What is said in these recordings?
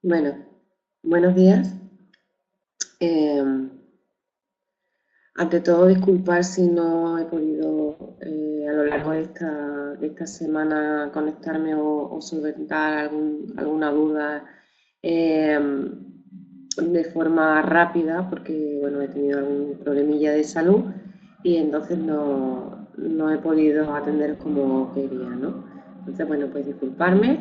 Bueno, buenos días. Eh, Ante todo, disculpar si no he podido a lo largo de esta semana conectarme o solventar alguna duda eh, de forma rápida, porque bueno, he tenido algún problemilla de salud y entonces no he podido atender como quería, ¿no? Entonces, bueno, pues disculparme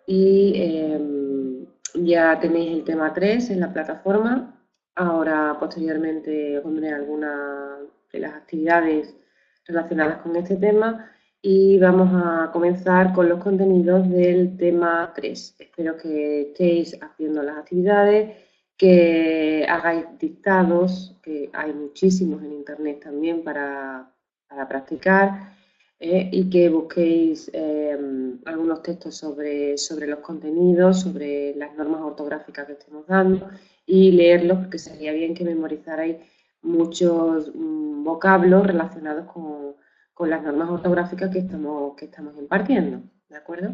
y ya tenéis el tema 3 en la plataforma. Ahora, posteriormente, os pondré algunas de las actividades relacionadas con este tema y vamos a comenzar con los contenidos del tema 3. Espero que estéis haciendo las actividades, que hagáis dictados, que hay muchísimos en internet también para practicar, y que busquéis algunos textos sobre los contenidos, sobre las normas ortográficas que estemos dando y leerlos, porque sería bien que memorizarais muchos vocablos relacionados con las normas ortográficas que estamos impartiendo, ¿de acuerdo?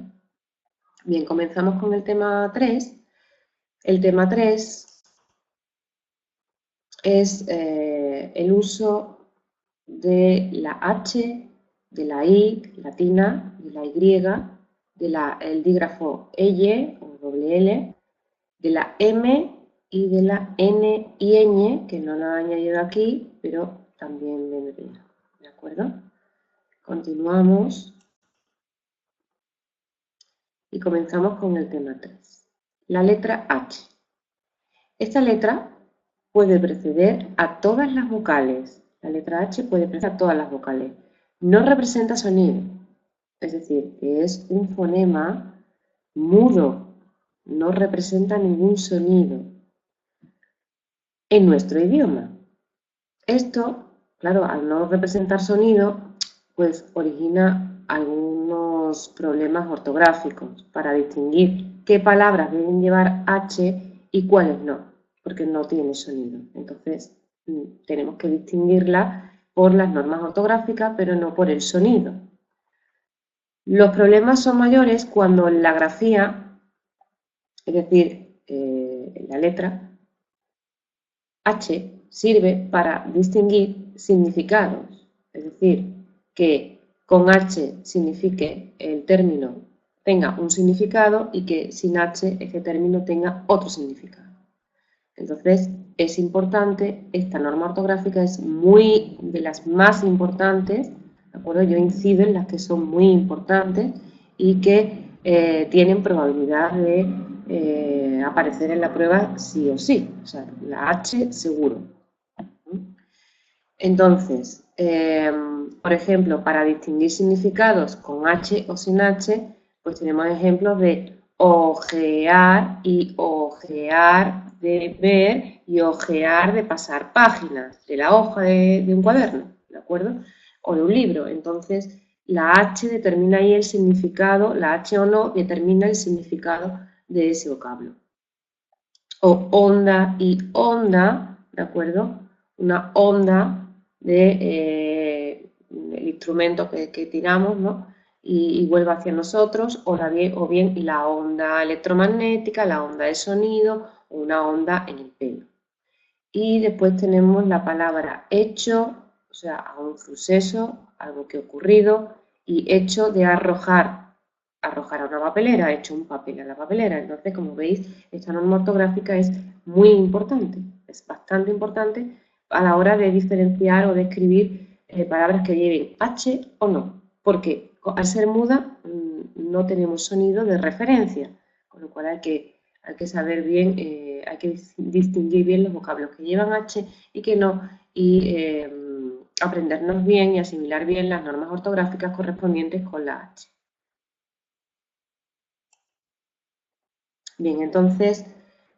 Bien, comenzamos con el tema 3. El tema 3 es el uso de la H, de la I latina, de la Y, del dígrafo EY o doble L, de la M y de la N y ñ, que no la he añadido aquí, pero también vendría. ¿De acuerdo? Continuamos y comenzamos con el tema 3. La letra H. Esta letra puede preceder a todas las vocales. La letra H puede preceder a todas las vocales. No representa sonido, es decir, que es un fonema mudo, no representa ningún sonido en nuestro idioma. Esto, claro, al no representar sonido, pues origina algunos problemas ortográficos para distinguir qué palabras deben llevar H y cuáles no, porque no tiene sonido. Entonces, tenemos que distinguirla por las normas ortográficas, pero no por el sonido. Los problemas son mayores cuando la grafía, es decir, la letra H, sirve para distinguir significados, es decir, que con H signifique el término tenga un significado y que sin H ese término tenga otro significado. Entonces, es importante, esta norma ortográfica es muy de las más importantes, ¿de acuerdo? Yo incido en las que son muy importantes y que tienen probabilidad de aparecer en la prueba sí o sí, o sea, la H seguro. Entonces, por ejemplo, para distinguir significados con H o sin H, pues tenemos ejemplos de ojear y ojear de ver y ojear de pasar páginas de la hoja de un cuaderno, ¿de acuerdo? O de un libro. Entonces, la H determina ahí el significado, la H o no determina el significado de ese vocablo. O onda y onda, ¿de acuerdo? Una onda el instrumento que tiramos, ¿no? Y vuelve hacia nosotros, o bien la onda electromagnética, la onda de sonido, o una onda en el pelo. Y después tenemos la palabra hecho, o sea, a un suceso, algo que ha ocurrido, y hecho de arrojar, arrojar a una papelera, hecho un papel a la papelera. Entonces, como veis, esta norma ortográfica es muy importante, es bastante importante a la hora de diferenciar o de escribir palabras que lleven H o no, porque al ser muda no tenemos sonido de referencia, con lo cual hay que saber bien, hay que distinguir bien los vocablos que llevan H y que no, y aprendernos bien y asimilar bien las normas ortográficas correspondientes con la H. Bien, entonces,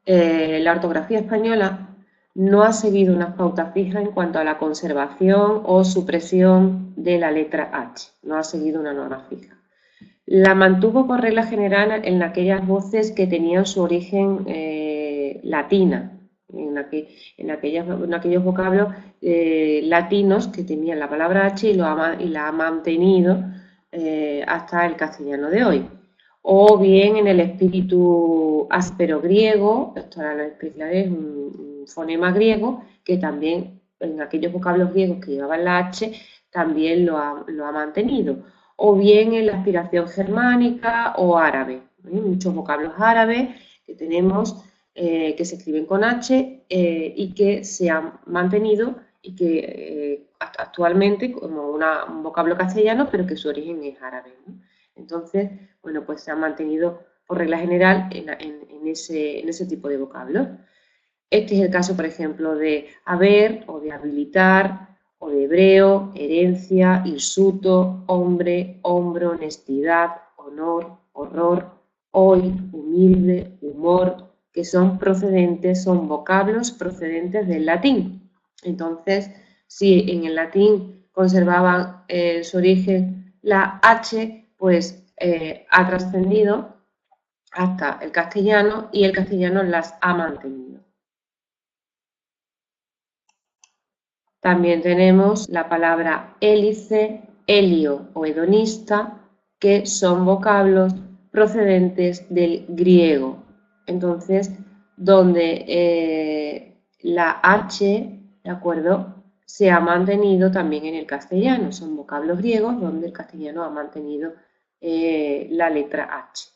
la ortografía española no ha seguido unas pautas fijas en cuanto a la conservación o supresión de la letra H, no ha seguido una norma fija. La mantuvo por regla general en aquellas voces que tenían su origen latina, en aquellos vocablos latinos que tenían la palabra H y la ha mantenido hasta el castellano de hoy. o bien en el espíritu áspero griego, esto ahora lo explicaré, es un fonema griego que también en aquellos vocablos griegos que llevaban la H también lo ha mantenido, o bien en la aspiración germánica o árabe, muchos vocablos árabes que tenemos que se escriben con H y que se han mantenido y que actualmente como un vocablo castellano, pero que su origen es árabe, ¿no? Entonces, bueno, pues se han mantenido por regla general en ese tipo de vocablos. Este es el caso, por ejemplo, de haber o de habilitar, o de hebreo, herencia, hirsuto, hombre, hombro, honestidad, honor, horror, hoy, humilde, humor, que son procedentes, son vocablos procedentes del latín. Entonces, si en el latín conservaban su origen la H, pues ha trascendido hasta el castellano y el castellano las ha mantenido. También tenemos la palabra hélice, helio o hedonista, que son vocablos procedentes del griego. Entonces, donde la H, ¿de acuerdo?, se ha mantenido también en el castellano. Son vocablos griegos donde el castellano ha mantenido la letra H.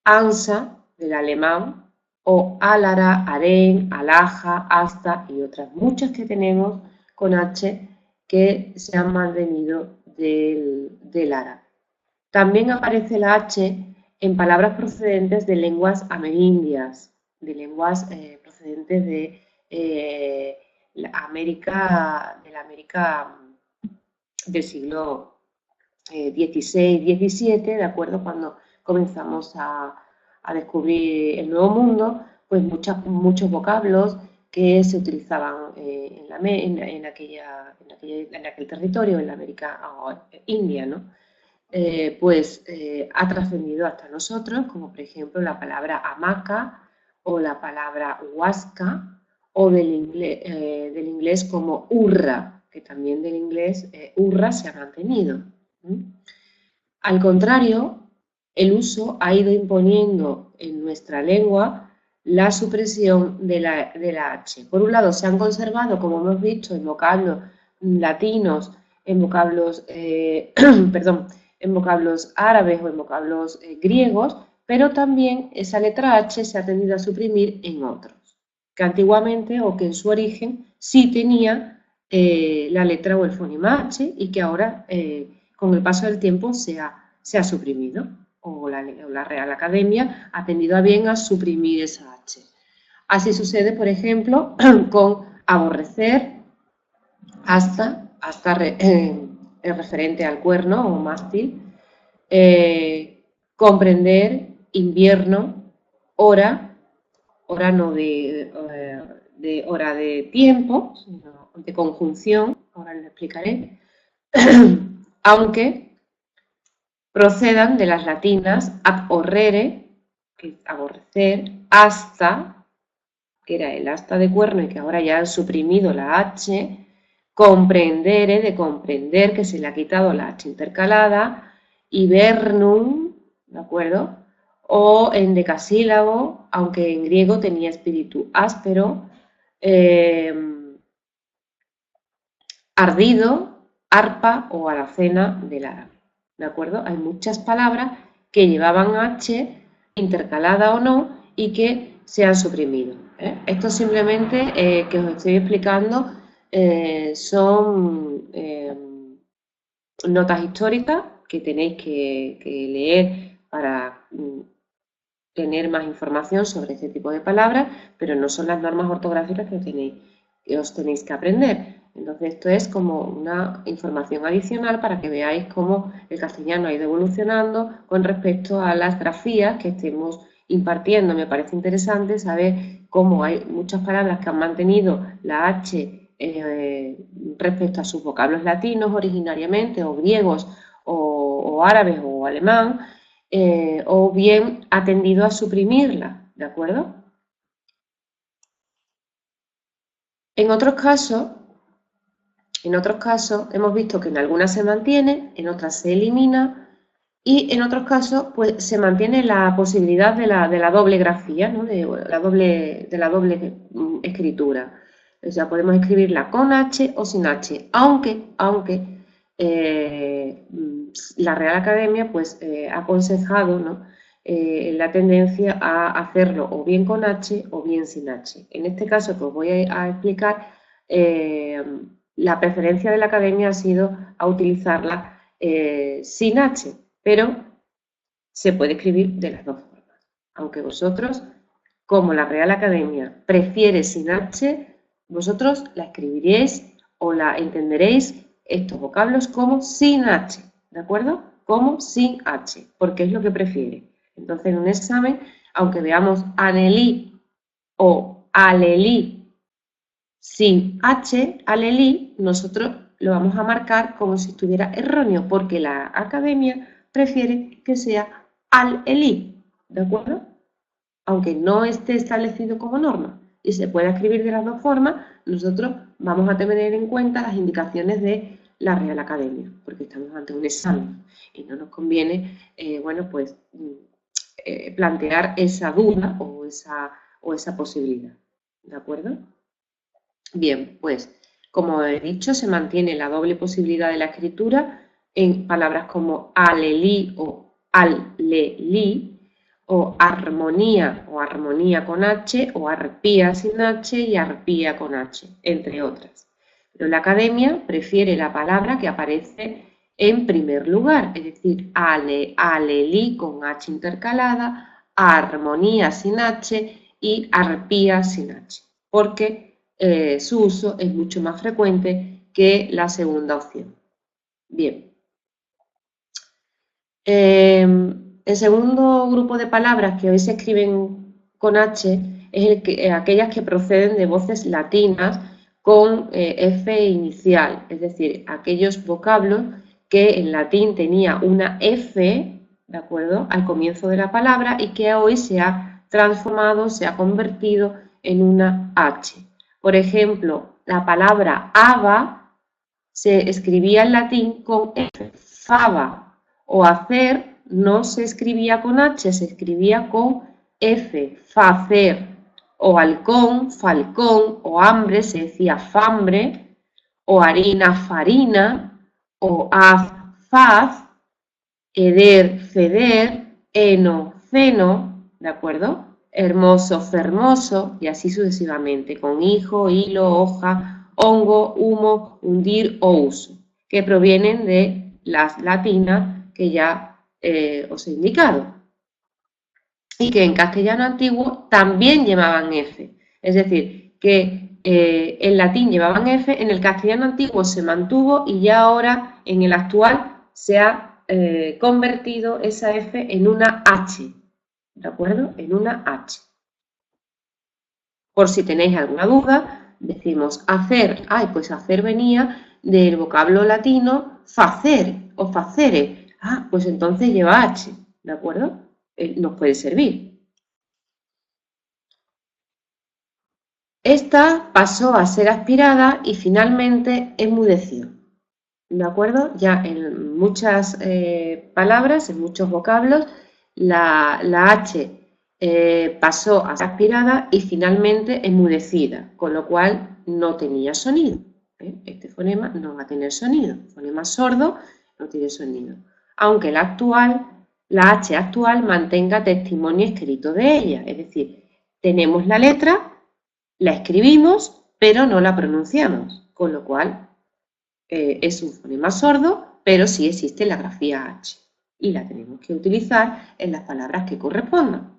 Ansa, del alemán, o Alara, Aren, Alaja, Hasta y otras muchas que tenemos con H que se han mantenido del árabe. También aparece la H en palabras procedentes de lenguas amerindias, de lenguas procedentes de la América del siglo XVI, XVII, ¿de acuerdo? Cuando comenzamos a descubrir el Nuevo Mundo, pues muchos vocablos que se utilizaban en aquel territorio, en la América India, ¿no? Ha trascendido hasta nosotros, como por ejemplo la palabra hamaca o la palabra huasca, o del inglés como hurra, que también del inglés hurra se ha mantenido. Al contrario, el uso ha ido imponiendo en nuestra lengua la supresión de la H. Por un lado, se han conservado, como hemos visto, en vocablos latinos, en vocablos, en vocablos árabes o en vocablos griegos, pero también esa letra H se ha tendido a suprimir en otros, que antiguamente o que en su origen sí tenía la letra o el fonema H y que ahora con el paso del tiempo se ha suprimido, o la Real Academia ha tenido a bien a suprimir esa H. Así sucede, por ejemplo, con aborrecer, hasta referente al cuerno o mástil, comprender, invierno, hora no de hora de tiempo, sino de conjunción, ahora les explicaré, aunque procedan de las latinas ab horrere, que es aborrecer, hasta, que era el asta de cuerno y que ahora ya han suprimido la H, comprendere, de comprender, que se le ha quitado la H intercalada, hibernum, ¿de acuerdo?, o en decasílabo, aunque en griego tenía espíritu áspero, ardido, arpa o alacena del árabe. ¿De acuerdo? Hay muchas palabras que llevaban H, intercalada o no, y que se han suprimido. Esto simplemente que os estoy explicando son notas históricas que tenéis que leer para tener más información sobre este tipo de palabras, pero no son las normas ortográficas que os tenéis que aprender. Entonces esto es como una información adicional para que veáis cómo el castellano ha ido evolucionando con respecto a las grafías que estemos impartiendo. Me parece interesante saber cómo hay muchas palabras que han mantenido la H respecto a sus vocablos latinos originariamente, o griegos, o árabes, o alemán, o bien ha tendido a suprimirla, ¿de acuerdo? En otros casos hemos visto que en algunas se mantiene, en otras se elimina Y en otros casos, pues se mantiene la posibilidad de la doble grafía, ¿no? de la doble escritura. O sea, podemos escribirla con H o sin H, aunque la Real Academia pues, ha aconsejado, ¿no? La tendencia a hacerlo o bien con H o bien sin H. En este caso que os voy a explicar, la preferencia de la Academia ha sido a utilizarla sin H, pero se puede escribir de las dos formas. Aunque vosotros, como la Real Academia prefiere sin H, vosotros la escribiréis o la entenderéis estos vocablos como sin H, ¿de acuerdo? Como sin H, porque es lo que prefiere. Entonces, en un examen, aunque veamos anelí o alelí sin H, alelí, nosotros lo vamos a marcar como si estuviera erróneo, porque la Academia prefiere que sea alelí, ¿de acuerdo? Aunque no esté establecido como norma y se pueda escribir de las dos formas, nosotros vamos a tener en cuenta las indicaciones de la Real Academia, porque estamos ante un examen y no nos conviene, bueno, pues plantear esa duda o esa posibilidad, ¿de acuerdo? Bien, pues como he dicho, se mantiene la doble posibilidad de la escritura en palabras como alelí o al-le-li, o armonía con H, o arpía sin H y arpía con H, entre otras. Pero la Academia prefiere la palabra que aparece en primer lugar, es decir, alelí con H intercalada, armonía sin H y arpía sin H, porque su uso es mucho más frecuente que la segunda opción. Bien. El segundo grupo de palabras que hoy se escriben con H es aquellas que proceden de voces latinas con F inicial, es decir, aquellos vocablos que en latín tenía una F, ¿de acuerdo?, al comienzo de la palabra y que hoy se ha transformado, se ha convertido en una H. Por ejemplo, la palabra haba se escribía en latín con F, fava, o hacer no se escribía con H, se escribía con F, facer, o halcón, falcón, o hambre, se decía fambre, o harina, farina, o haz, faz, heder, feder, heno, feno, ¿de acuerdo? Hermoso, fermoso, y así sucesivamente, con hijo, hilo, hoja, hongo, humo, hundir o uso, que provienen de las latinas que ya os he indicado, y que en castellano antiguo también llevaban F, es decir, que en latín llevaban F, en el castellano antiguo se mantuvo y ya ahora en el actual se ha convertido esa F en una H, ¿de acuerdo? En una H. Por si tenéis alguna duda, decimos hacer, pues hacer venía del vocablo latino facer o facere, pues entonces lleva H, ¿de acuerdo? Nos puede servir. Esta pasó a ser aspirada y finalmente enmudeció, ¿de acuerdo? Ya en muchas palabras, en muchos vocablos, la H pasó a ser aspirada y finalmente enmudecida, con lo cual no tenía sonido. Este fonema no va a tener sonido, fonema sordo no tiene sonido, aunque la H actual mantenga testimonio escrito de ella, es decir, tenemos la letra, la escribimos, pero no la pronunciamos, con lo cual es un fonema sordo, pero sí existe la grafía H y la tenemos que utilizar en las palabras que correspondan.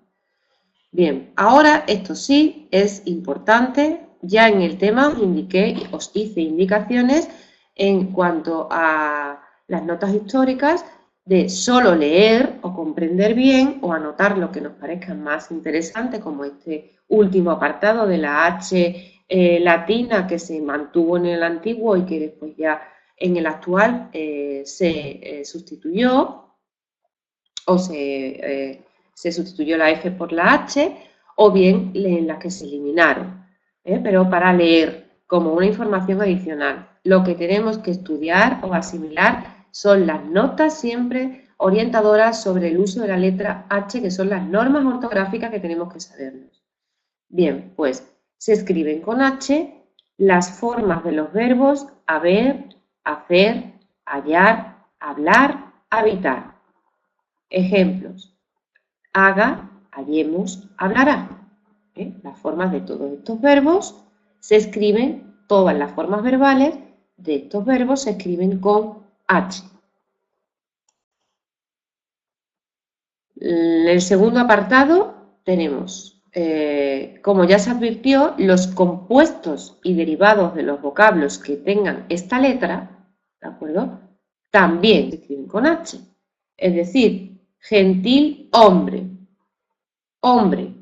Bien, ahora esto sí es importante, ya en el tema os hice indicaciones en cuanto a las notas históricas de solo leer o comprender bien o anotar lo que nos parezca más interesante, como este último apartado de la H latina que se mantuvo en el antiguo y que después ya en el actual se sustituyó o se sustituyó la F por la H, o bien en las que se eliminaron, pero para leer como una información adicional. Lo que tenemos que estudiar o asimilar son las notas siempre orientadoras sobre el uso de la letra H, que son las normas ortográficas que tenemos que sabernos. Bien, pues se escriben con H las formas de los verbos haber, hacer, hallar, hablar, habitar. Ejemplos: haga, hallemos, hablará. Las formas de todos estos verbos se escriben, todas las formas verbales de estos verbos se escriben con H. En el segundo apartado tenemos, como ya se advirtió, los compuestos y derivados de los vocablos que tengan esta letra, ¿de acuerdo?, también se escriben con H. Es decir, gentil hombre. Hombre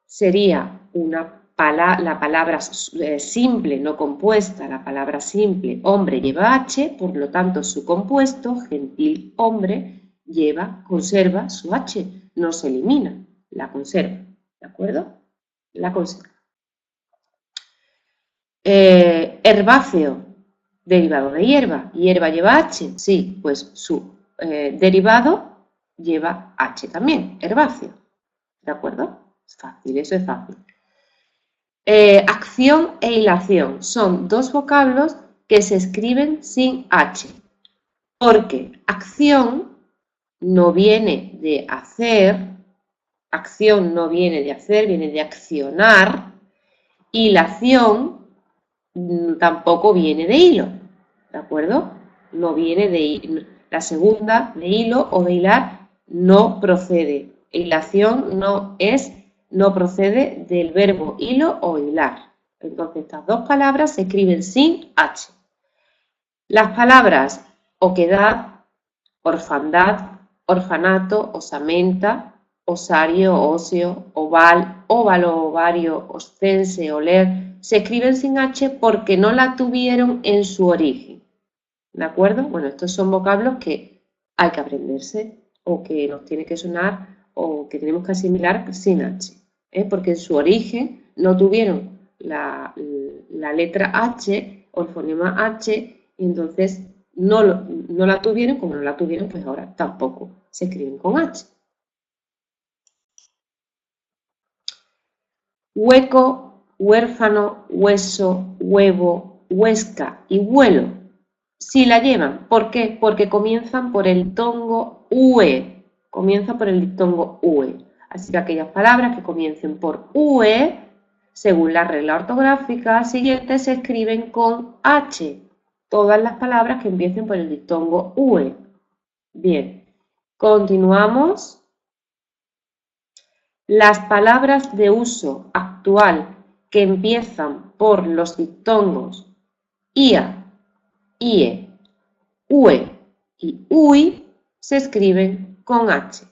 sería la palabra simple, no compuesta, la palabra simple, hombre lleva H, por lo tanto su compuesto, gentil hombre, conserva su H, no se elimina, la conserva, ¿de acuerdo? La conserva. Herbáceo, derivado de hierba. ¿Hierba lleva H? Sí, pues su derivado lleva H también, herbáceo, ¿de acuerdo? Es fácil, eso es fácil. Acción e hilación son dos vocablos que se escriben sin H, porque acción no viene de hacer, viene de accionar, hilación tampoco viene de hilo, ¿de acuerdo? No viene de la segunda, de hilo o de hilar, no procede. Hilación no procede del verbo hilo o hilar. Entonces, estas dos palabras se escriben sin H. Las palabras oquedad, orfandad, orfanato, osamenta, osario, óseo, oval, óvalo, ovario, oscense, oler, se escriben sin H porque no la tuvieron en su origen. ¿De acuerdo? Bueno, estos son vocablos que hay que aprenderse o que nos tiene que sonar o que tenemos que asimilar sin H, porque en su origen no tuvieron la letra H o el fonema H y entonces no la tuvieron, como no la tuvieron, pues ahora tampoco se escriben con H. Hueco, huérfano, hueso, huevo, huesca y vuelo. Sí la llevan. ¿Por qué? Porque comienzan por el diptongo UE. Comienzan por el diptongo UE. Así que aquellas palabras que comiencen por UE, según la regla ortográfica siguiente, se escriben con H. Todas las palabras que empiecen por el diptongo UE. Bien, continuamos. Las palabras de uso actual que empiezan por los diptongos IA, IE, UE y UI se escriben con H.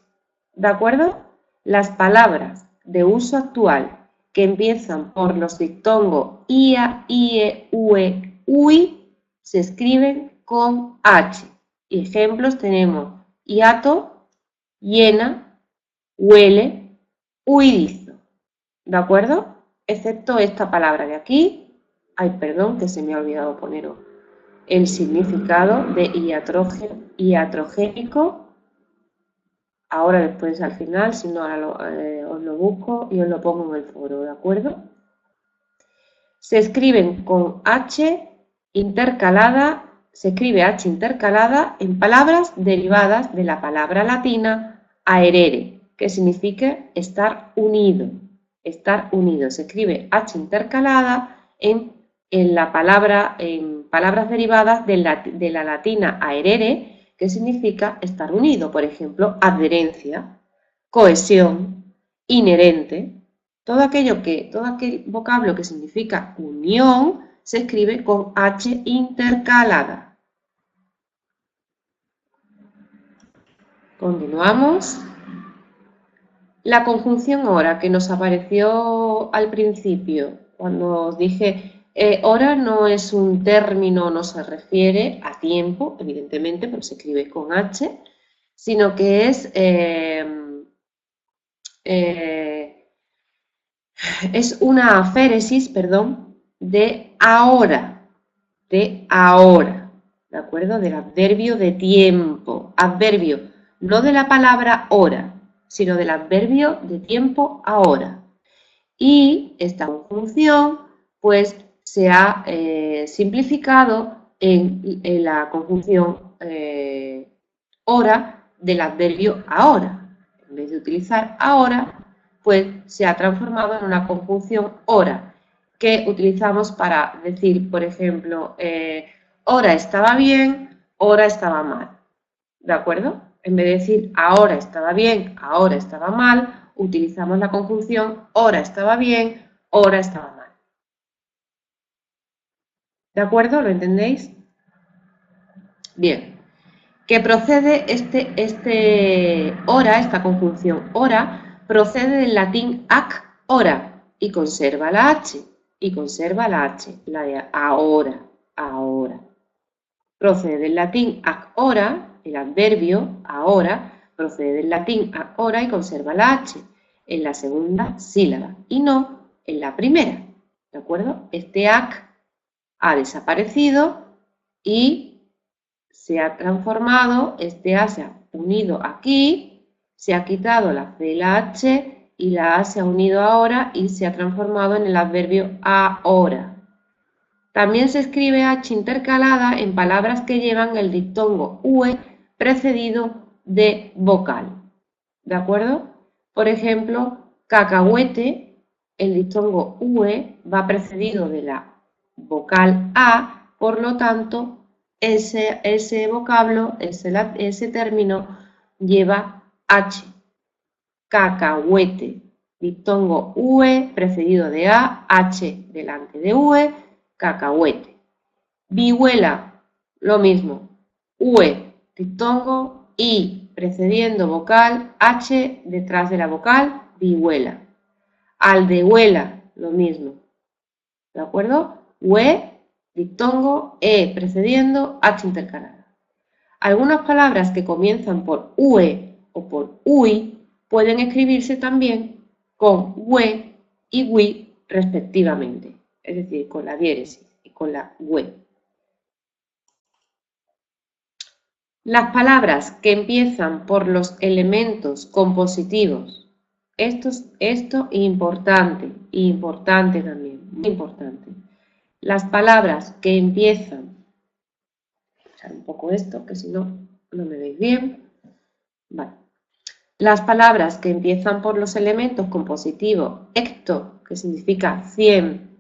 ¿De acuerdo? Las palabras de uso actual que empiezan por los diptongos IA, IE, UE, UI se escriben con H. Ejemplos tenemos hiato, hiena, huele, huidizo, ¿de acuerdo? Excepto esta palabra de aquí. Ay, perdón, que se me ha olvidado poneros el significado de iatrogénico. Ahora después al final, si no, ahora os lo busco y os lo pongo en el foro, ¿de acuerdo? Se escriben con H intercalada, se escribe H intercalada en palabras derivadas de la palabra latina aerere, que significa estar unido. Estar unido. Se escribe H intercalada en palabras derivadas de la latina aerere, que significa estar unido. Por ejemplo, adherencia, cohesión, inherente. Todo aquel vocablo que significa unión se escribe con H intercalada. Continuamos. La conjunción hora que nos apareció al principio, cuando os dije hora no es un término, no se refiere a tiempo, evidentemente, porque se escribe con H, sino que es una aféresis, de ahora, ¿de acuerdo? Del adverbio de tiempo, adverbio, no de la palabra hora, sino del adverbio de tiempo ahora. Y esta conjunción pues se ha simplificado en la conjunción hora del adverbio ahora. En vez de utilizar ahora, pues se ha transformado en una conjunción hora, que utilizamos para decir, por ejemplo, hora estaba bien, hora estaba mal. ¿De acuerdo? En vez de decir ahora estaba bien, ahora estaba mal, utilizamos la conjunción hora estaba bien, hora estaba mal. ¿De acuerdo? ¿Lo entendéis? Bien. Que procede hora, esta conjunción hora, procede del latín ac hora y conserva la H. Y conserva la H, la de ahora, ahora. Procede del latín ac hora, el adverbio ahora, procede del latín ac hora y conserva la H en la segunda sílaba y no en la primera. ¿De acuerdo? Este ac ha desaparecido y se ha transformado, este A se ha unido aquí, se ha quitado la C y la H y la A se ha unido ahora y se ha transformado en el adverbio ahora. También se escribe H intercalada en palabras que llevan el diptongo UE precedido de vocal. ¿De acuerdo? Por ejemplo, cacahuete, el diptongo UE va precedido de la vocal A, por lo tanto, ese vocablo, ese término lleva H. Cacahuete, diptongo UE precedido de A, H delante de UE, cacahuete. Vihuela, lo mismo, UE, diptongo, I precediendo vocal, H detrás de la vocal, vihuela. Aldehuela, lo mismo, ¿de acuerdo? UE, diptongo, E precediendo, H intercalada. Algunas palabras que comienzan por UE o por UI pueden escribirse también con UE y WI respectivamente, es decir, con la diéresis y con la UE. Las palabras que empiezan por los elementos compositivos, esto importante también, muy importante. Las palabras que empiezan, echar un poco esto, que si no, no me veis bien. Vale. Las palabras que empiezan por los elementos compositivos, ecto, que significa 100,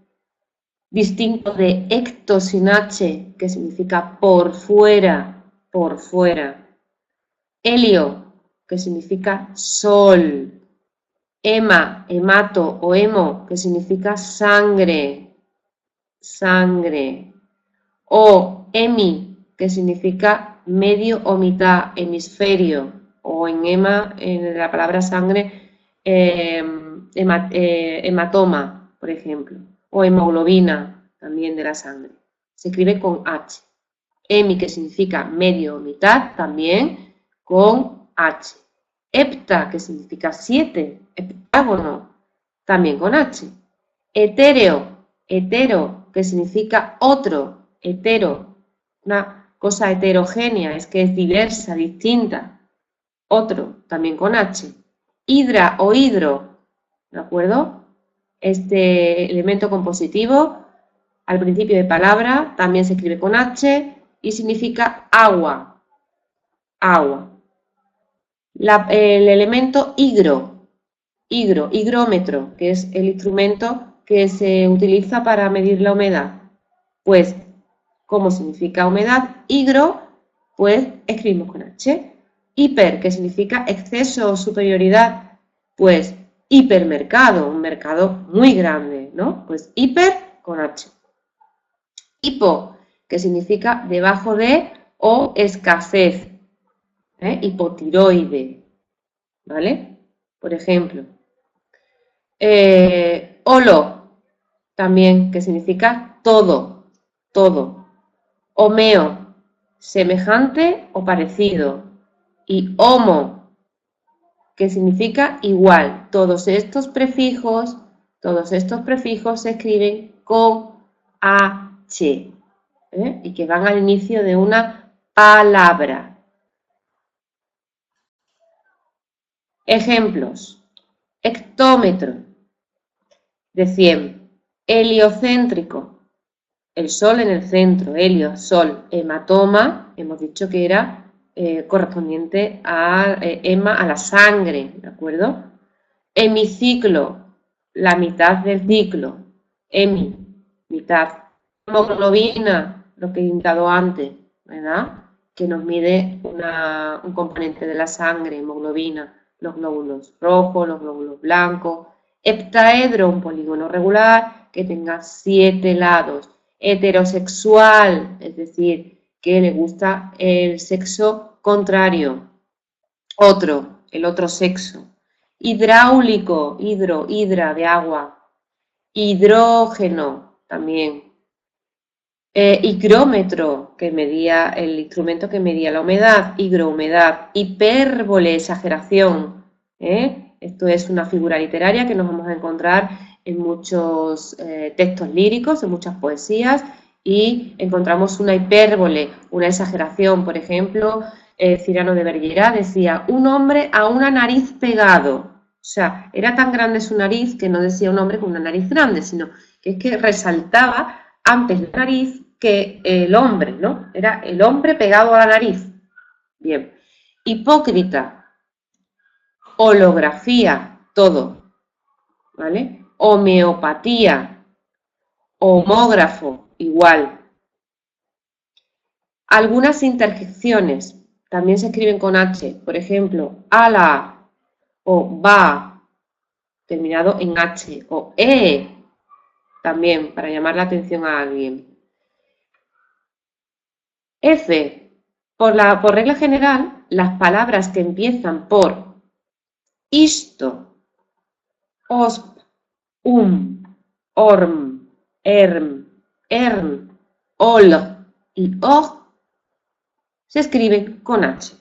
distinto de ecto sin H, que significa por fuera, por fuera. Helio, que significa sol. Hema, hemato o hemo, que significa sangre, sangre. O hemi, que significa medio o mitad, hemisferio. O en hema, en la palabra sangre, hematoma, por ejemplo. O hemoglobina, también de la sangre. Se escribe con H. Hemi, que significa medio o mitad, también con H. Hepta, que significa 7, heptágono, también con H. Etéreo, hetero, que significa otro, hetero, una cosa heterogénea, es que es diversa, distinta, otro, también con H. Hidra o hidro, ¿de acuerdo? Este elemento compositivo, al principio de palabra, también se escribe con H y significa agua, agua. El elemento higrómetro, que es el instrumento que se utiliza para medir la humedad. Pues, ¿cómo significa humedad? Higro, pues escribimos con H. Hiper, que significa exceso o superioridad. Pues hipermercado, un mercado muy grande, ¿no? Pues hiper con H. Hipo, que significa debajo de o escasez. Hipotiroide, ¿vale? Por ejemplo. Holo, también, que significa todo, todo. Homeo, semejante o parecido. Y homo, que significa igual. Todos estos prefijos se escriben con H, y que van al inicio de una palabra. Ejemplos. Hectómetro de 100. Heliocéntrico. El sol en el centro, helio, sol. Hematoma, hemos dicho que era correspondiente a hema, a la sangre, ¿de acuerdo? Hemiciclo, la mitad del ciclo. Hemi, mitad. Hemoglobina, lo que he indicado antes, ¿verdad? Que nos mide un componente de la sangre, hemoglobina, los glóbulos rojos, los glóbulos blancos. Heptaedro, un polígono regular que tenga 7 lados. Heterosexual, es decir, que le gusta el sexo contrario. El otro sexo. Hidráulico, hidra de agua. Hidrógeno, también. Higrómetro, que medía el instrumento que medía la humedad, higrohumedad. Hipérbole, exageración. Esto es una figura literaria que nos vamos a encontrar en muchos textos líricos, en muchas poesías, y encontramos una hipérbole, una exageración. Por ejemplo, Cyrano de Bergerac decía, un hombre a una nariz pegado. O sea, era tan grande su nariz que no decía un hombre con una nariz grande, sino que es que resaltaba antes la nariz que el hombre, ¿no? Era el hombre pegado a la nariz. Bien. Hipócrita, holografía, todo, ¿vale? Homeopatía, homógrafo, igual. Algunas interjecciones también se escriben con H, por ejemplo, ala o va, terminado en H, o también para llamar la atención a alguien. F, por regla general, las palabras que empiezan por isto, osp, orm, ern, ol y og se escriben con H.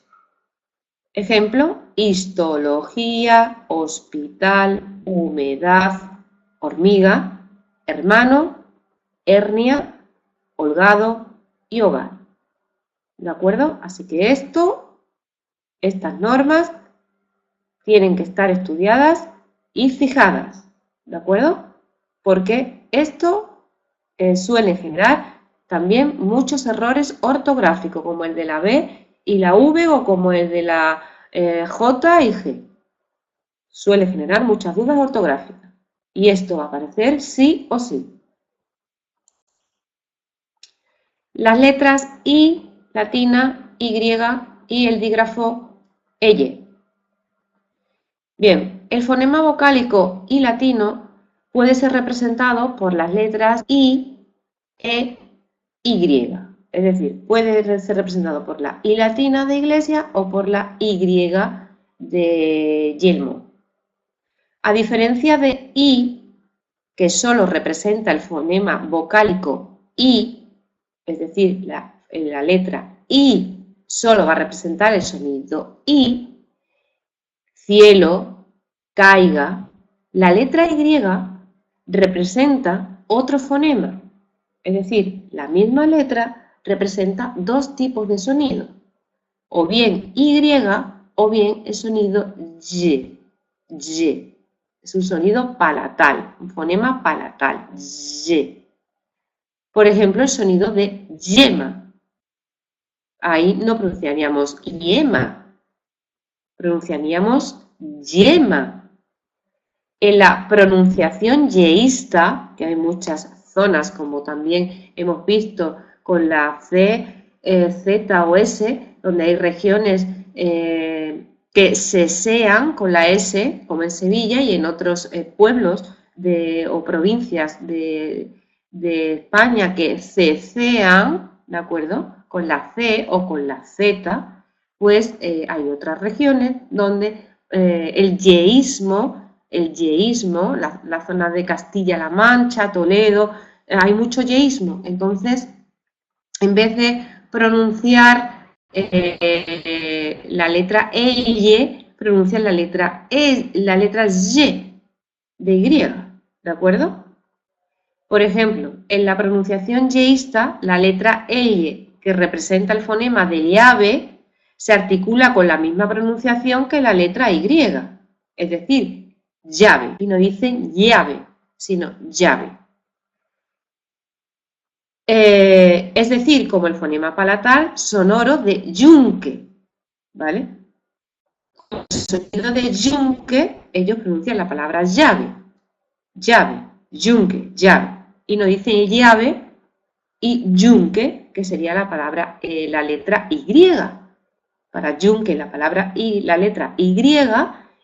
Ejemplo, histología, hospital, humedad, hormiga, hermano, hernia, holgado y hogar. ¿De acuerdo? Así que estas normas tienen que estar estudiadas y fijadas. ¿De acuerdo? Porque esto suele generar también muchos errores ortográficos, como el de la B y la V o como el de la J y G. Suele generar muchas dudas ortográficas. Y esto va a aparecer sí o sí. Las letras I, latina, Y y el dígrafo EYE. Bien, el fonema vocálico I latino puede ser representado por las letras I, E, Y. Es decir, puede ser representado por la I latina de iglesia o por la Y de yelmo. A diferencia de I, que solo representa el fonema vocálico I, es decir, la letra I solo va a representar el sonido I, cielo, caiga, la letra Y representa otro fonema, es decir, la misma letra representa dos tipos de sonido, o bien Y o bien el sonido Y. Y. Es un sonido palatal, un fonema palatal, Y. Por ejemplo, el sonido de yema. Ahí no pronunciaríamos yema, pronunciaríamos yema. En la pronunciación yeísta, que hay muchas zonas, como también hemos visto con la C, Z o S, donde hay regiones que se sean con la S, como en Sevilla y en otros pueblos o provincias de España que se sean, ¿de acuerdo?, con la C o con la Z, pues hay otras regiones donde el yeísmo, la zona de Castilla-La Mancha, Toledo, hay mucho yeísmo. Entonces, en vez de pronunciar la letra EY, pronuncian la letra Y de Y, ¿de acuerdo? Por ejemplo, en la pronunciación yeísta, la letra L, que representa el fonema de llave, se articula con la misma pronunciación que la letra Y. es decir, llave. Y no dicen llave, sino llave. Es decir, como el fonema palatal sonoro de yunque, ¿vale? Con el sonido de yunque, ellos pronuncian la palabra llave, llave, yunque, llave. Y no dicen llave y yunque, que sería la palabra, la letra Y. Para yunque la palabra Y, la letra Y,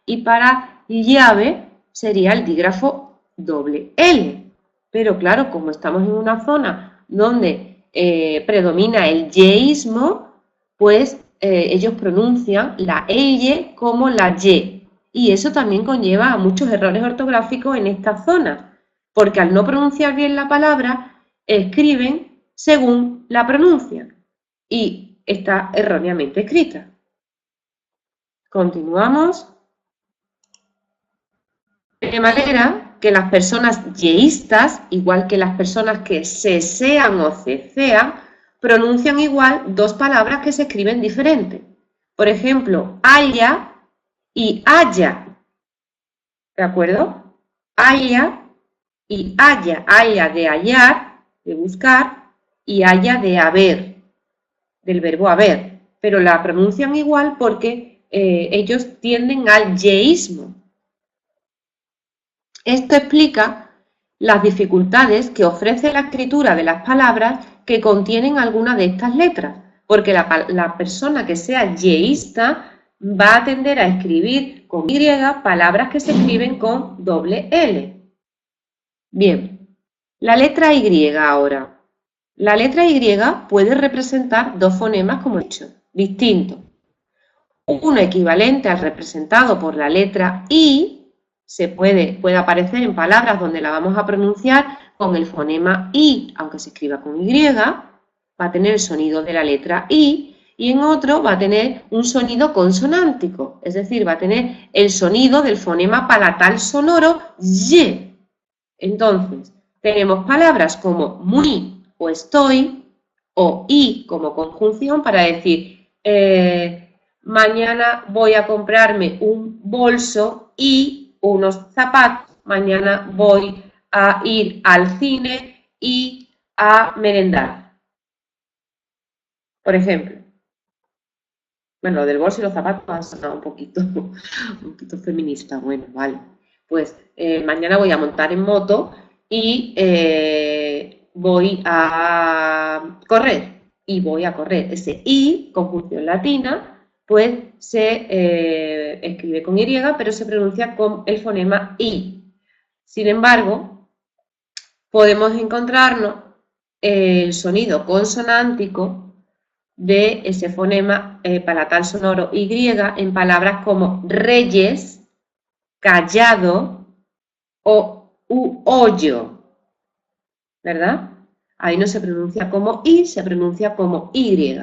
y para llave sería el dígrafo doble L. Pero claro, como estamos en una zona donde predomina el yeísmo, pues ellos pronuncian la L como la Y. Y eso también conlleva a muchos errores ortográficos en esta zona, porque al no pronunciar bien la palabra, escriben según la pronuncian y está erróneamente escrita. Continuamos. De manera que las personas yeístas, igual que las personas que sesean o cecean, pronuncian igual dos palabras que se escriben diferente. Por ejemplo, haya y haya. ¿De acuerdo? Haya y haya. Haya de hallar, de buscar, y haya de haber, del verbo haber. Pero la pronuncian igual porque ellos tienden al yeísmo. Esto explica las dificultades que ofrece la escritura de las palabras que contienen alguna de estas letras, porque la persona que sea yeísta va a tender a escribir con Y palabras que se escriben con doble L. Bien, la letra Y ahora. La letra Y puede representar dos fonemas, como he dicho, distintos. Uno equivalente al representado por la letra I, puede aparecer en palabras donde la vamos a pronunciar con el fonema I, aunque se escriba con Y, va a tener el sonido de la letra I, y en otro va a tener un sonido consonántico, es decir, va a tener el sonido del fonema palatal sonoro Y. Entonces, tenemos palabras como muy o estoy, o I como conjunción para decir mañana voy a comprarme un bolso y unos zapatos, mañana voy a ir al cine y a merendar. Por ejemplo. Bueno, lo del bolso y los zapatos ha sonado un poquito feminista. Bueno, vale. Pues mañana voy a montar en moto y voy a correr. Y voy a correr. Ese I, conjunción latina, pues se escribe con Y, pero se pronuncia con el fonema I. Sin embargo, podemos encontrarnos el sonido consonántico de ese fonema palatal sonoro Y en palabras como reyes, callado o hoyo, ¿verdad? Ahí no se pronuncia como I, se pronuncia como Y.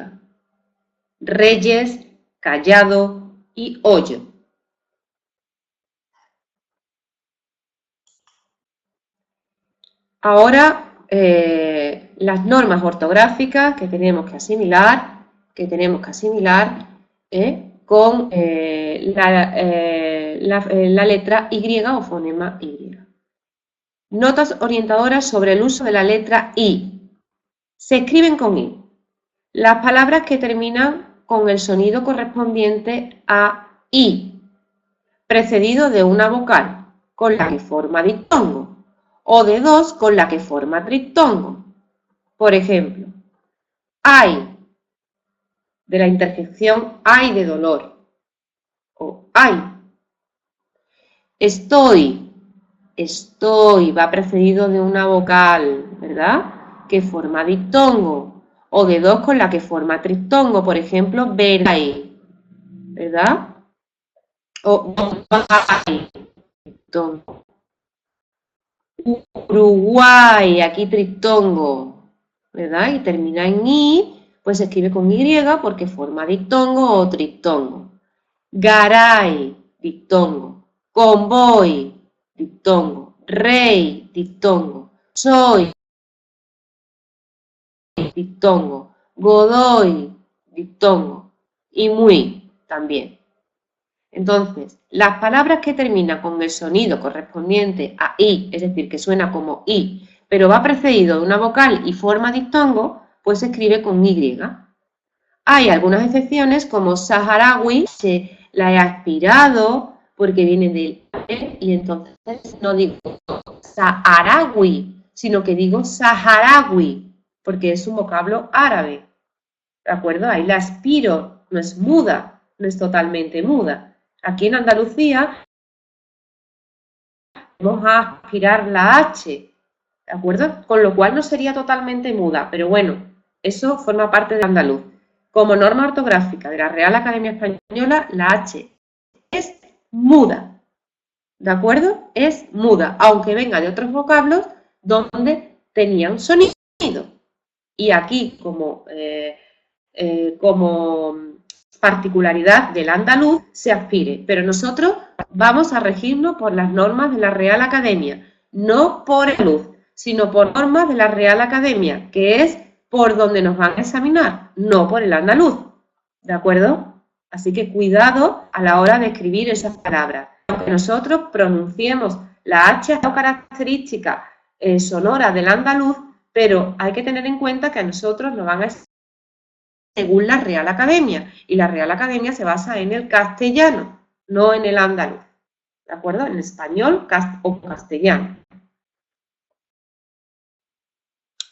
Reyes, callado y hoyo. Ahora, las normas ortográficas que tenemos que asimilar con la letra Y o fonema Y. Notas orientadoras sobre el uso de la letra I. Se escriben con I. Las palabras que terminan con el sonido correspondiente a I, precedido de una vocal con la que forma diptongo, o de dos con la que forma triptongo. Por ejemplo, ay, de la interjección ay de dolor, o ay. Estoy va precedido de una vocal, ¿verdad?, que forma diptongo, o de dos con la que forma triptongo, por ejemplo, veray, ¿verdad? O Uruguay, triptongo. Uruguay, aquí triptongo, ¿verdad? Y termina en I, pues se escribe con Y porque forma diptongo o triptongo. Garay, diptongo. Convoy, diptongo. Rey, diptongo. Soy, diptongo. Godoy, diptongo. Y muy, también. Entonces, las palabras que terminan con el sonido correspondiente a I, es decir, que suena como I, pero va precedido de una vocal y forma diptongo, pues se escribe con Y. Hay algunas excepciones como saharaui, se la he aspirado porque viene del y entonces no digo saharaui, sino que digo saharaui, porque es un vocablo árabe. ¿De acuerdo? Ahí la aspiro, no es muda, no es totalmente muda. Aquí en Andalucía vamos a aspirar la H, ¿de acuerdo? Con lo cual no sería totalmente muda, pero bueno, eso forma parte del andaluz. Como norma ortográfica de la Real Academia Española, la H es muda, ¿de acuerdo? Es muda, aunque venga de otros vocablos donde tenía un sonido. Y aquí, como particularidad del andaluz, se aspire. Pero nosotros vamos a regirnos por las normas de la Real Academia, no por el andaluz, sino por normas de la Real Academia, que es por donde nos van a examinar, no por el andaluz. ¿De acuerdo? Así que cuidado a la hora de escribir esas palabras. Aunque nosotros pronunciemos la H o característica sonora del andaluz, pero hay que tener en cuenta que a nosotros nos van a según la Real Academia, y la Real Academia se basa en el castellano, no en el andaluz, ¿de acuerdo? En español o castellano.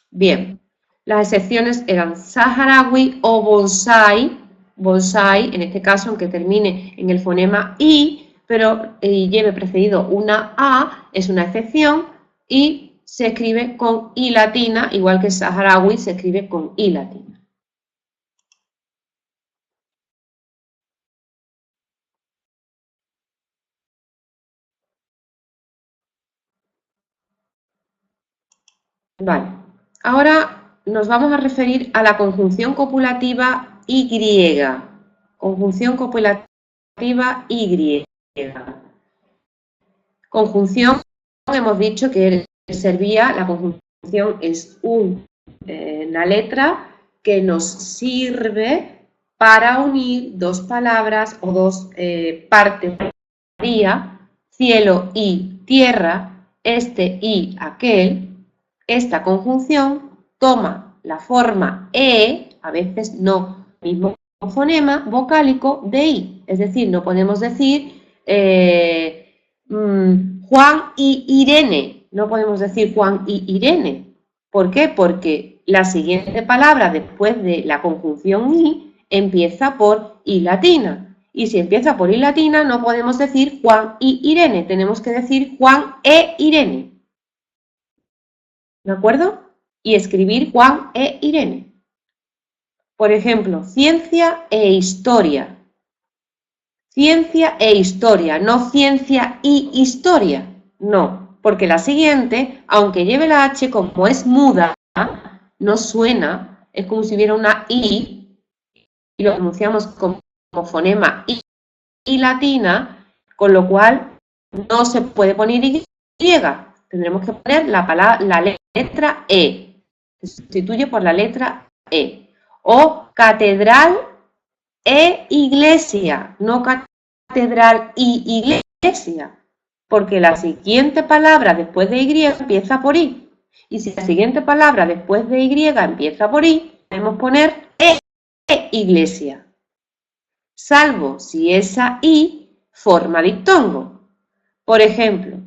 Bien, las excepciones eran saharaui o bonsai, bonsai, en este caso, aunque termine en el fonema I, pero lleve precedido una A, es una excepción, y se escribe con I latina, igual que saharaui se escribe con I latina. Vale, ahora nos vamos a referir a la conjunción copulativa Y. Conjunción copulativa Y. Conjunción, hemos dicho que servía, la conjunción es una letra que nos sirve para unir dos palabras o dos partes. Cielo y tierra, este y aquel. Esta conjunción toma la forma E, a veces no, mismo fonema vocálico de I. Es decir, no podemos decir Juan y Irene. No podemos decir Juan y Irene. ¿Por qué? Porque la siguiente palabra después de la conjunción I empieza por I latina. Y si empieza por I latina no podemos decir Juan y Irene. Tenemos que decir Juan e Irene. ¿De acuerdo? Y escribir Juan e Irene. Por ejemplo, ciencia e historia. Ciencia e historia, no ciencia y historia. No, porque la siguiente, aunque lleve la H, como es muda, no suena, es como si hubiera una I, y lo pronunciamos como fonema I latina, con lo cual no se puede poner Y. Tendremos que poner la letra E. Se sustituye por la letra E. O catedral e iglesia, no catedral y iglesia. Porque la siguiente palabra después de Y empieza por I. Y si la siguiente palabra después de Y empieza por I, podemos poner iglesia. Salvo si esa I forma diptongo. Por ejemplo,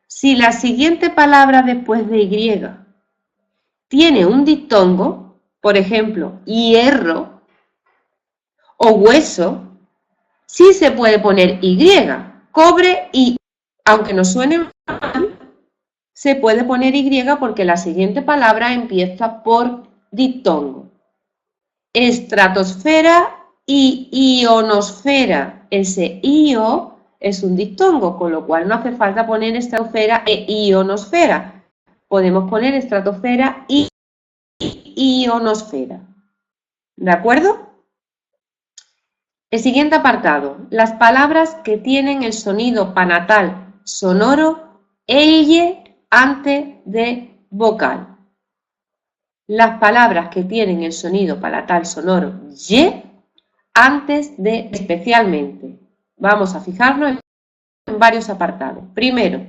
si la siguiente palabra después de Y tiene un diptongo, por ejemplo, hierro o hueso, sí se puede poner Y, cobre y, aunque no suene mal, se puede poner Y porque la siguiente palabra empieza por diptongo. Estratosfera y ionosfera. Ese io es un diptongo, con lo cual no hace falta poner estratosfera e ionosfera. Podemos poner estratosfera y ionosfera. ¿De acuerdo? El siguiente apartado. Las palabras que tienen el sonido panatal sonoro elle antes de vocal. Las palabras que tienen el sonido palatal sonoro y antes de especialmente Vamos a fijarnos en varios apartados. Primero,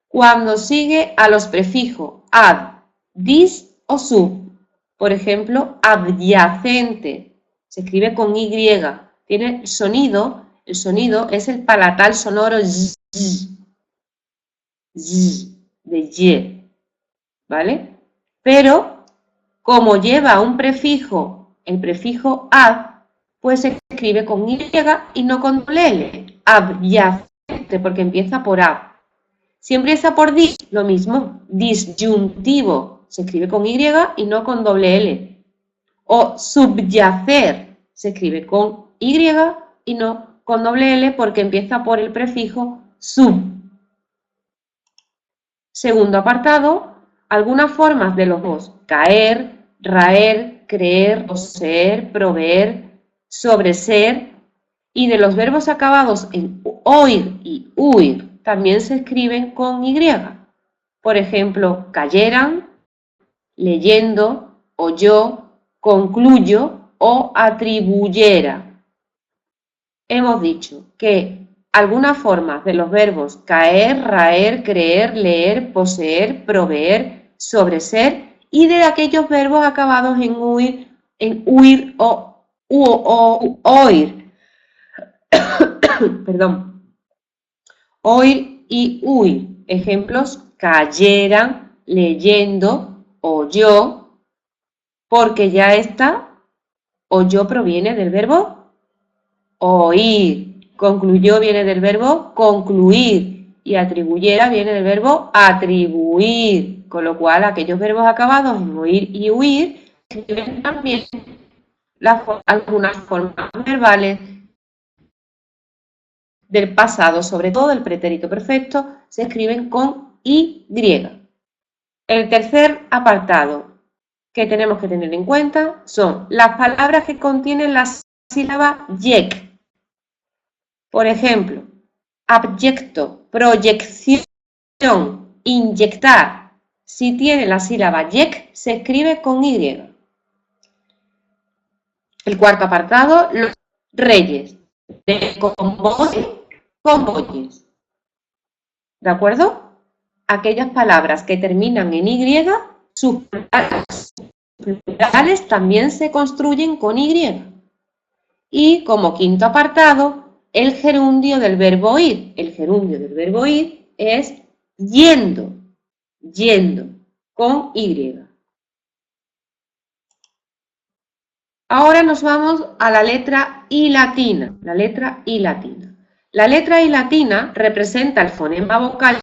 cuando sigue a los prefijos ad, dis o sub. Por ejemplo, adyacente, se escribe con Y, tiene el sonido es el palatal sonoro z, de y, ¿vale? Pero, como lleva un prefijo, el prefijo ad, pues se escribe con Y y no con doble L, adyacente, porque empieza por ab. Si empieza por dis, lo mismo, disyuntivo, se escribe con Y y no con doble L. O subyacer, se escribe con Y y no con doble L porque empieza por el prefijo sub. Segundo apartado, algunas formas de los verbos caer, raer, creer, poseer, proveer, sobreser, y de los verbos acabados en oír y huir también se escriben con Y. Por ejemplo, cayeran, leyendo, oyó, concluyo o atribuyera. Hemos dicho que algunas formas de los verbos caer, raer, creer, leer, poseer, proveer, sobreser y de aquellos verbos acabados en huir o oír. Perdón. Oír y huir. Ejemplos, cayeran, leyendo, oyó, porque ya está, oyó proviene del verbo oír. Concluyó viene del verbo concluir y atribuyera viene del verbo atribuir, con lo cual aquellos verbos acabados en oír y huir escriben también algunas formas verbales del pasado, sobre todo del pretérito perfecto, se escriben con Y. El tercer apartado que tenemos que tener en cuenta son las palabras que contienen la sílaba yec. Por ejemplo, abyecto, proyección, inyectar. Si tiene la sílaba yec, se escribe con Y. El cuarto apartado, los reyes. De convoyes. ¿De acuerdo? Aquellas palabras que terminan en Y, sus plurales también se construyen con Y. Y como quinto apartado, el gerundio del verbo ir. El gerundio del verbo ir es yendo, yendo, con Y. Ahora nos vamos a la letra I latina, la letra I latina. La letra I latina representa el fonema vocal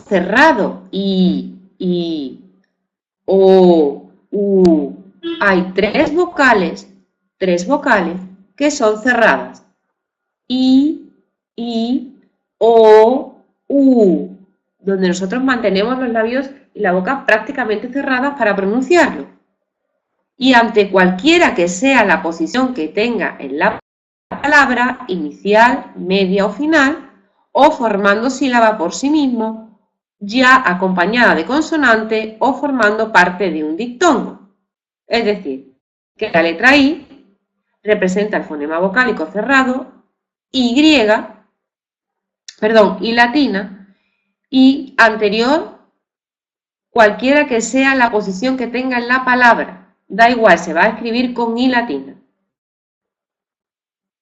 cerrado, I, O, U. Hay tres vocales que son cerradas. I, O, U, donde nosotros mantenemos los labios y la boca prácticamente cerradas para pronunciarlo. Y ante cualquiera que sea la posición que tenga en la palabra, inicial, media o final, o formando sílaba por sí mismo, ya acompañada de consonante o formando parte de un diptongo. Es decir, que la letra I representa el fonema vocálico cerrado, Y latina, y anterior, cualquiera que sea la posición que tenga en la palabra. Da igual, se va a escribir con I latina.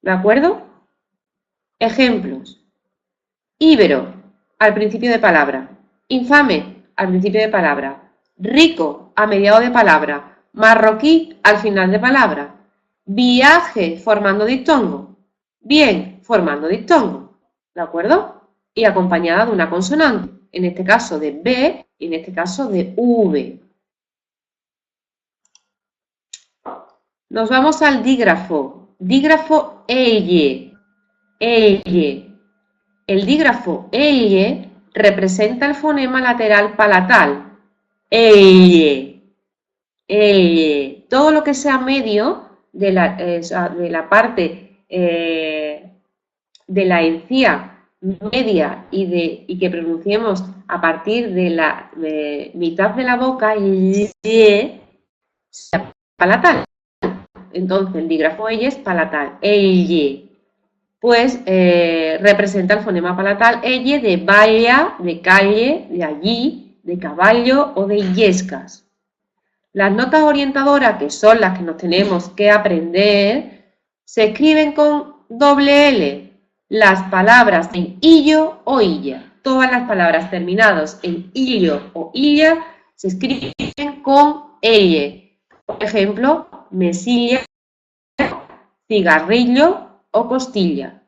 ¿De acuerdo? Ejemplos. Íbero, al principio de palabra. Infame, al principio de palabra. Rico, a mediado de palabra. Marroquí, al final de palabra. Viaje, formando diptongo. Bien, formando diptongo. ¿De acuerdo? Y acompañada de una consonante. En este caso de B y en este caso de V. Nos vamos al dígrafo. Dígrafo elle. Elle. El dígrafo elle representa el fonema lateral palatal. Elle. Elle. Todo lo que sea medio de la parte de la encía media y que pronunciemos a partir de la mitad de la boca, elle, palatal. Entonces, el dígrafo elle es palatal. Elle. pues representa el fonema palatal elle de valla, de calle, de allí, de caballo o de illescas. Las notas orientadoras, que son las que nos tenemos que aprender, se escriben con doble L. Las palabras en illo o illa. Todas las palabras terminadas en illo o illa se escriben con elle. Por ejemplo, mesilla, cigarrillo o costilla.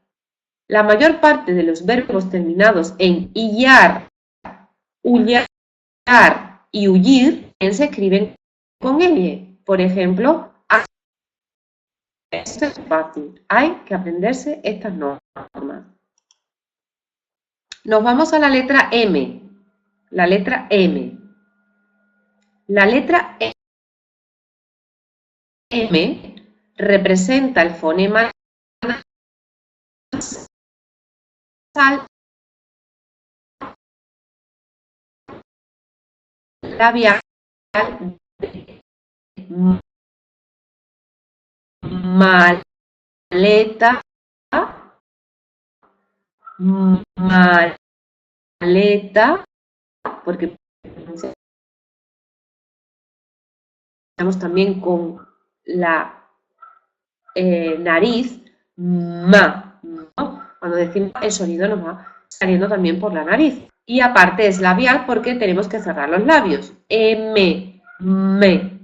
La mayor parte de los verbos terminados en illar, hullar y hullir se escriben con L. Por ejemplo, esto es fácil, hay que aprenderse estas normas. Nos vamos a la letra M. La letra M. La letra M representa el fonema nasal labial maleta, porque estamos también con la nariz, ma, ¿no? Cuando decimos el sonido nos va saliendo también por la nariz. Y aparte es labial porque tenemos que cerrar los labios. M, me.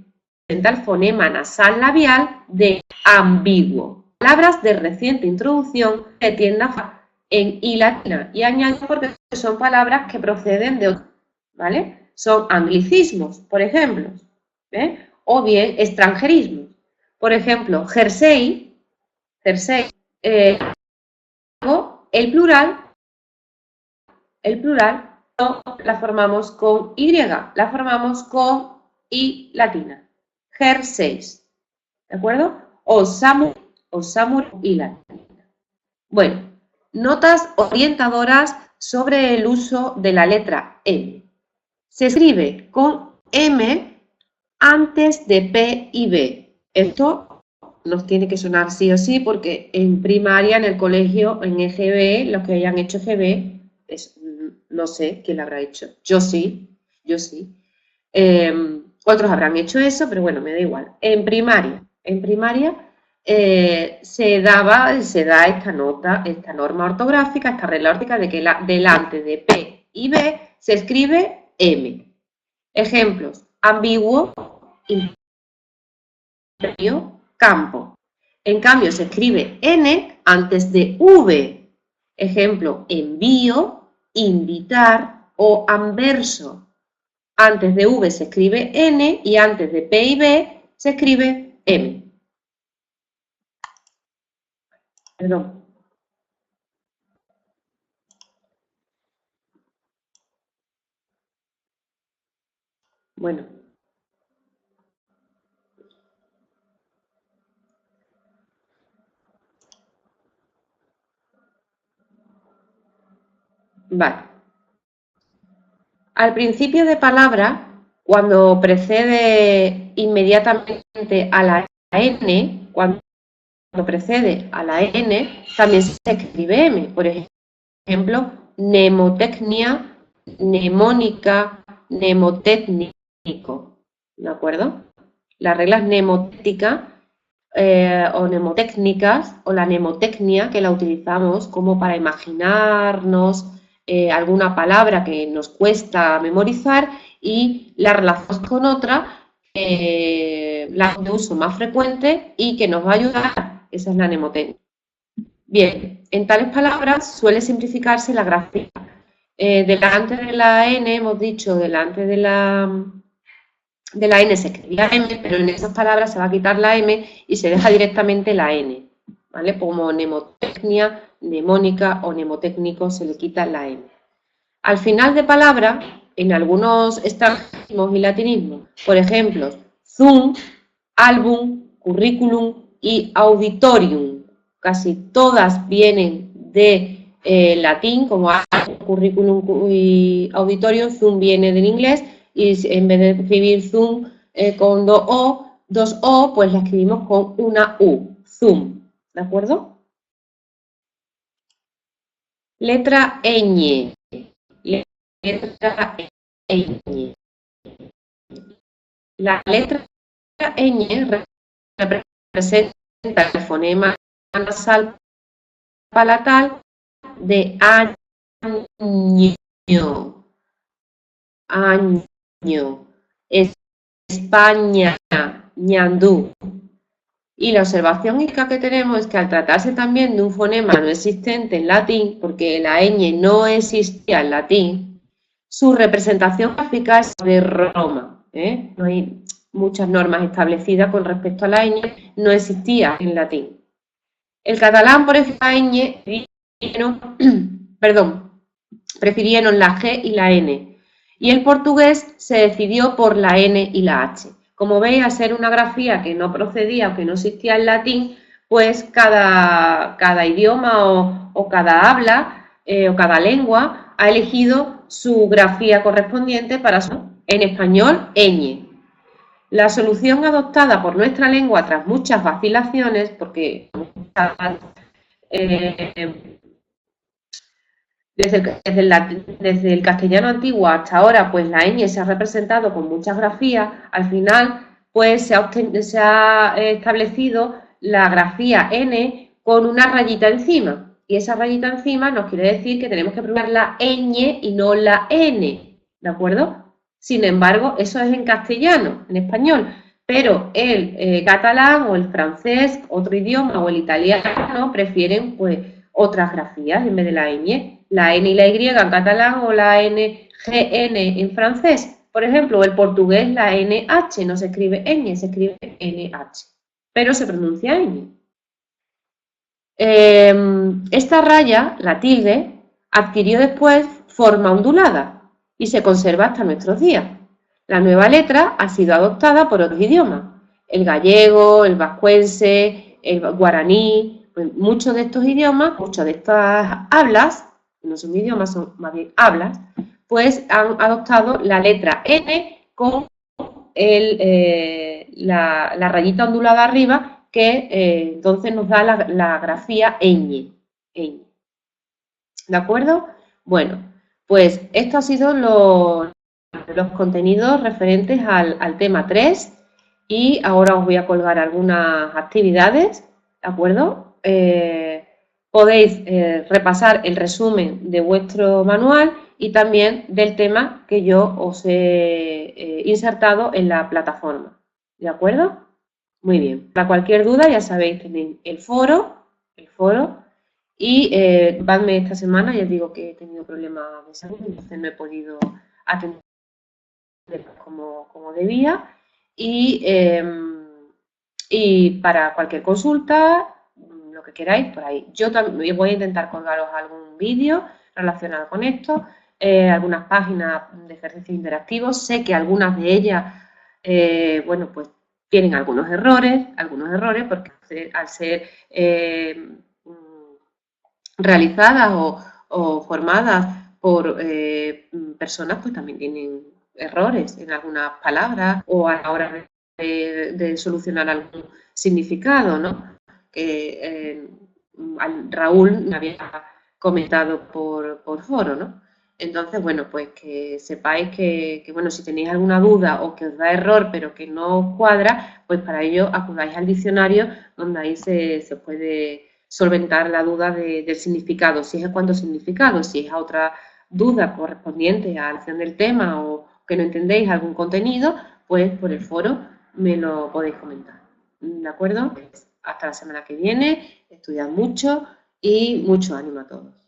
Presenta el fonema nasal labial de ambiguo. Palabras de reciente introducción que tienden a en I latina. Y añado porque son palabras que proceden de otro, ¿vale? Son anglicismos, por ejemplo, ¿eh? O bien extranjerismos. Por ejemplo, jersey, el plural no la formamos con Y, la formamos con I latina. Jerseys, ¿de acuerdo? O samur, I latina. Bueno, notas orientadoras sobre el uso de la letra M. Se escribe con M antes de P y B. Esto nos tiene que sonar sí o sí porque en primaria, en el colegio, en EGB, los que hayan hecho EGB, no sé quién lo habrá hecho. Yo sí. Otros habrán hecho eso, pero bueno, me da igual. En primaria se da esta norma ortográfica, esta regla ortográfica de que delante de P y B se escribe M. Ejemplos: ambiguo, imperio, campo. En cambio, se escribe N antes de V. Ejemplo: envío, invitar o anverso. Antes de V se escribe N y antes de P y B se escribe M. Perdón. Bueno. Vale. Al principio de palabra, cuando precede inmediatamente a la N, también se escribe M. Por ejemplo, mnemotecnia, mnemónica, mnemotécnico. ¿De acuerdo? Las reglas mnemotécnicas o mnemotécnicas o la mnemotecnia que la utilizamos como para imaginarnos alguna palabra que nos cuesta memorizar y la relacionamos con otra, la de uso más frecuente y que nos va a ayudar. Esa es la mnemotecnia. Bien, en tales palabras suele simplificarse la gráfica. Delante de la N, hemos dicho, delante de la N se escribía M, pero en esas palabras se va a quitar la M y se deja directamente la N, ¿vale? Como mnemotecnia, mnemónica o mnemotécnico se le quita la M. Al final de palabra, en algunos extranjerismos y latinismos, por ejemplo, Zoom, álbum, currículum y auditorium, casi todas vienen de latín, como currículum y auditorium. Zoom viene del inglés y en vez de escribir Zoom con dos O, pues la escribimos con una U, Zoom, ¿de acuerdo? Letra ñ. Letra ñ. La letra ñ representa el fonema nasal palatal de año. Año. España. Ñandú. Y la observación que tenemos es que al tratarse también de un fonema no existente en latín, porque la ñ no existía en latín, su representación gráfica es de Roma. No hay muchas normas establecidas con respecto a la ñ, no existía en latín. El catalán, por ejemplo, la ñ, prefirieron la G y la N. Y el portugués se decidió por la N y la H. Como veis, al ser una grafía que no procedía o que no existía en latín, pues cada idioma o cada habla o cada lengua ha elegido su grafía correspondiente para su, en español, ñ. La solución adoptada por nuestra lengua tras muchas vacilaciones, porque desde el castellano antiguo hasta ahora, pues la ñ se ha representado con muchas grafías. Al final, pues se ha establecido la grafía n con una rayita encima. Y esa rayita encima nos quiere decir que tenemos que pronunciar la ñ y no la n, ¿de acuerdo? Sin embargo, eso es en castellano, en español. Pero el catalán o el francés, otro idioma, o el italiano prefieren, pues, otras grafías en vez de la ñ. La N y la Y en catalán o la NGN en francés. Por ejemplo, el portugués la NH no se escribe ñ, se escribe NH, pero se pronuncia ñ. Esta raya, la tilde, adquirió después forma ondulada y se conserva hasta nuestros días. La nueva letra ha sido adoptada por otros idiomas, el gallego, el vascuence, el guaraní. Pues muchos de estos idiomas, muchas de estas hablas, no son idiomas, son más bien hablas, pues han adoptado la letra N con la rayita ondulada arriba, que entonces nos da la grafía ñ. ¿De acuerdo? Bueno, pues esto ha sido los contenidos referentes al tema 3 y ahora os voy a colgar algunas actividades, ¿de acuerdo? Podéis repasar el resumen de vuestro manual y también del tema que yo os he insertado en la plataforma, ¿de acuerdo? Muy bien. Para cualquier duda, ya sabéis, tenéis el foro y vadme esta semana, ya os digo que he tenido problemas de salud, entonces no he podido atender como debía y para cualquier consulta, lo que queráis, por ahí. Yo también voy a intentar colgaros algún vídeo relacionado con esto, algunas páginas de ejercicios interactivos. Sé que algunas de ellas, bueno, pues tienen algunos errores porque al ser realizadas o formadas por personas, pues también tienen errores en algunas palabras o a la hora de solucionar algún significado, ¿no? Que Raúl me había comentado por foro, ¿no? Entonces, bueno, pues que sepáis que, bueno, si tenéis alguna duda o que os da error pero que no os cuadra, pues para ello acudáis al diccionario, donde ahí se puede solventar la duda del significado, si es en cuanto a significado, si es a otra duda correspondiente a la acción del tema o que no entendéis algún contenido, pues por el foro me lo podéis comentar, ¿de acuerdo? Pues hasta la semana que viene, estudiad mucho y mucho ánimo a todos.